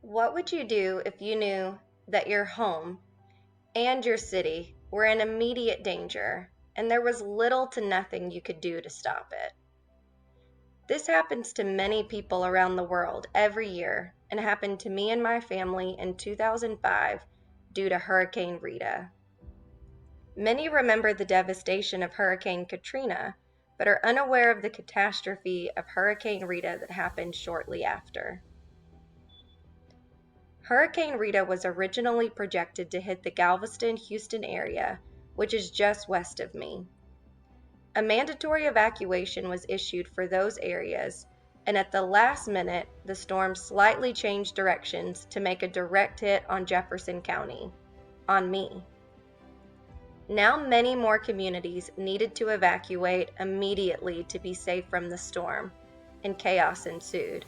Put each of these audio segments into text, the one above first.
What would you do if you knew that your home and your city were in immediate danger and there was little to nothing you could do to stop it? This happens to many people around the world every year and happened to me and my family in 2005 due to Hurricane Rita. Many remember the devastation of Hurricane Katrina, but are unaware of the catastrophe of Hurricane Rita that happened shortly after. Hurricane Rita was originally projected to hit the Galveston-Houston area, which is just west of me. A mandatory evacuation was issued for those areas, and at the last minute, the storm slightly changed directions to make a direct hit on Jefferson County, on me. Now many more communities needed to evacuate immediately to be safe from the storm, and chaos ensued.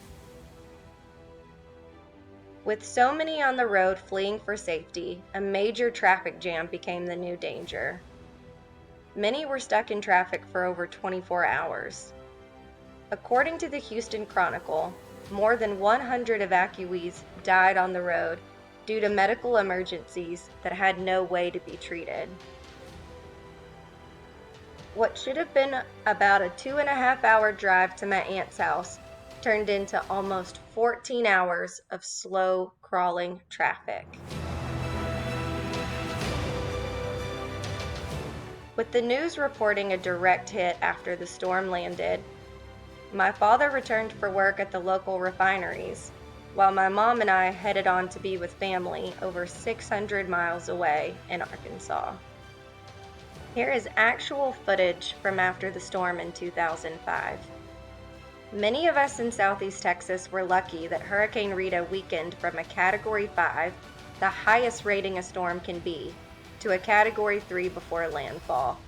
With so many on the road fleeing for safety, a major traffic jam became the new danger. Many were stuck in traffic for over 24 hours. According to the Houston Chronicle, more than 100 evacuees died on the road due to medical emergencies that had no way to be treated. What should have been about a 2.5-hour drive to my aunt's house turned into almost 14 hours of slow crawling traffic. With the news reporting a direct hit after the storm landed, my father returned for work at the local refineries, while my mom and I headed on to be with family over 600 miles away in Arkansas. Here is actual footage from after the storm in 2005. Many of us in Southeast Texas were lucky that Hurricane Rita weakened from a Category 5, the highest rating a storm can be, to a Category 3 before landfall,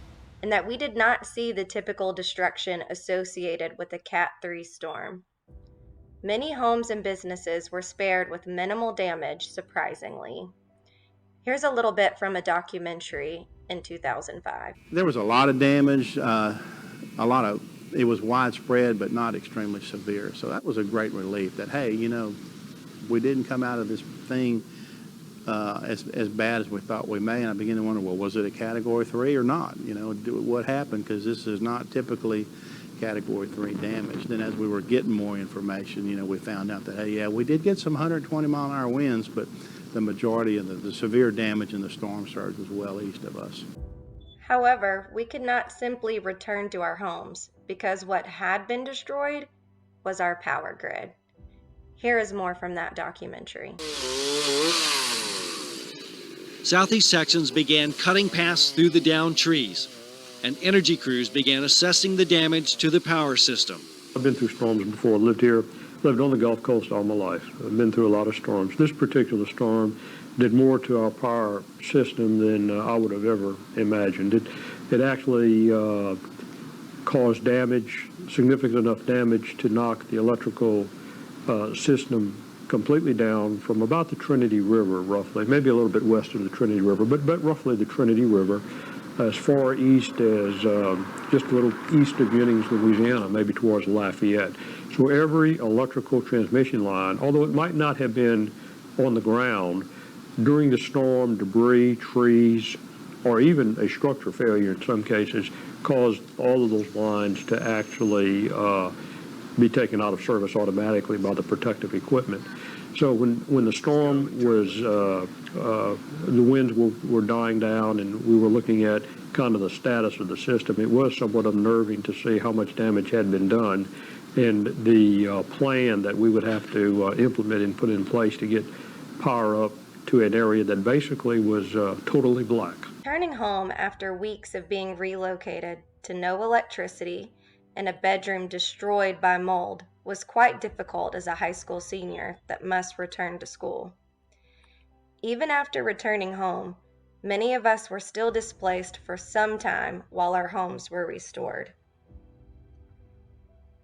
and that we did not see the typical destruction associated with a Cat 3 storm. Many homes and businesses were spared with minimal damage, surprisingly. Here's a little bit from a documentary in 2005. There was a lot of damage, it was widespread but not extremely severe. So that was a great relief that, hey, we didn't come out of this thing as bad as we thought we may. And I began to wonder, well, was it a Category 3 or not? What happened? Because this is not typically Category 3 damage. Then as we were getting more information, we found out that, hey, yeah, we did get some 120-mile-an-hour winds, but the majority of the severe damage in the storm surge was well east of us. However, we could not simply return to our homes because what had been destroyed was our power grid. Here is more from that documentary. Southeast Texans began cutting paths through the downed trees, and energy crews began assessing the damage to the power system. I've been through storms before. Lived on the Gulf Coast all my life. I've been through a lot of storms. This particular storm did more to our power system than I would have ever imagined. It actually caused damage, significant enough damage to knock the electrical system completely down from about the Trinity River, roughly, maybe a little bit west of the Trinity River, but roughly the Trinity River, as far east as just a little east of Jennings, Louisiana, maybe towards Lafayette. So every electrical transmission line, although it might not have been on the ground, during the storm, debris, trees, or even a structure failure in some cases, caused all of those lines to actually be taken out of service automatically by the protective equipment. So when the storm was, the winds were dying down and we were looking at kind of the status of the system, it was somewhat unnerving to see how much damage had been done and the plan that we would have to implement and put in place to get power up to an area that basically was totally black. Returning home after weeks of being relocated to no electricity and a bedroom destroyed by mold was quite difficult as a high school senior that must return to school. Even after returning home, many of us were still displaced for some time while our homes were restored.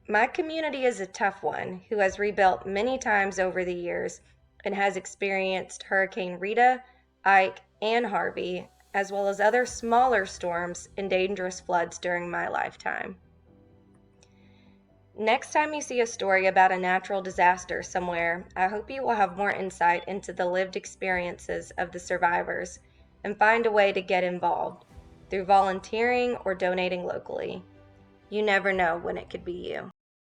My community is a tough one who has rebuilt many times over the years and has experienced Hurricane Rita, Ike, and Harvey, as well as other smaller storms and dangerous floods during my lifetime. Next time you see a story about a natural disaster somewhere, I hope you will have more insight into the lived experiences of the survivors and find a way to get involved through volunteering or donating locally. You never know when it could be you.